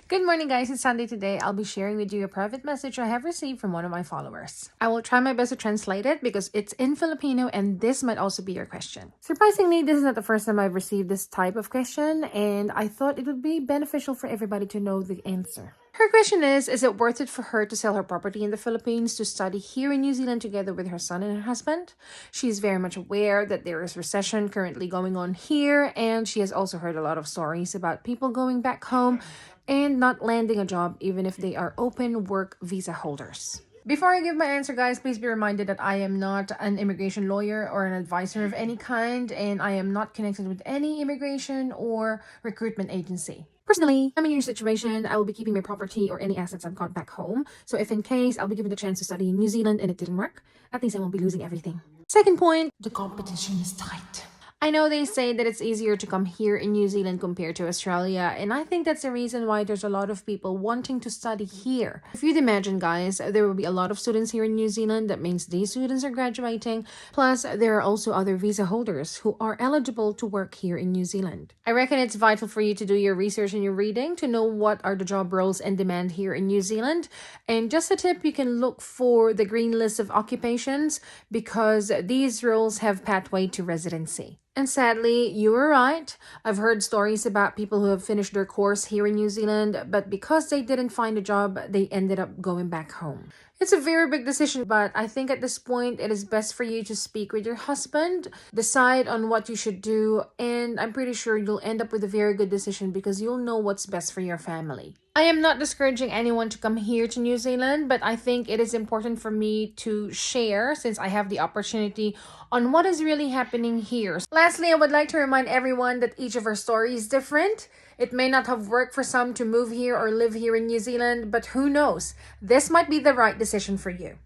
Good morning, guys. It's Sunday today. I'll be sharing with you a private message I have received from one of my followers. I will try my best to translate it because it's in Filipino and this might also be your question. Surprisingly, this is not the first time I've received this type of question, and I thought it would be beneficial for everybody to know the answer. Her question is it worth it for her to sell her property in the Philippines to study here in New Zealand together with her son and her husband? She's very much aware that there is recession currently going on here, and she has also heard a lot of stories about people going back home and not landing a job even if they are open work visa holders. Before I give my answer, guys, please be reminded that I am not an immigration lawyer or an advisor of any kind, and I am not connected with any immigration or recruitment agency. Personally, I'm in your situation, I will be keeping my property or any assets I've got back home. So if in case I'll be given the chance to study in New Zealand and it didn't work, at least I won't be losing everything. Second point, the competition is tight. I know they say that it's easier to come here in New Zealand compared to Australia, and I think that's the reason why there's a lot of people wanting to study here. If you'd imagine, guys, there will be a lot of students here in New Zealand. That means these students are graduating, plus there are also other visa holders who are eligible to work here in New Zealand. I reckon it's vital for you to do your research and your reading to know what are the job roles in demand here in New Zealand. And just a tip, you can look for the green list of occupations because these roles have pathway to residency. And sadly, you were right. I've heard stories about people who have finished their course here in New Zealand, but because they didn't find a job, they ended up going back home. It's a very big decision, but I think at this point, it is best for you to speak with your husband, decide on what you should do, and I'm pretty sure you'll end up with a very good decision because you'll know what's best for your family. I am not discouraging anyone to come here to New Zealand, but I think it is important for me to share, since I have the opportunity, on what is really happening here. Lastly, I would like to remind everyone that each of our stories is different. It may not have worked for some to move here or live here in New Zealand, but who knows? This might be the right decision for you.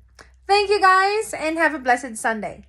Thank you, guys, and have a blessed Sunday.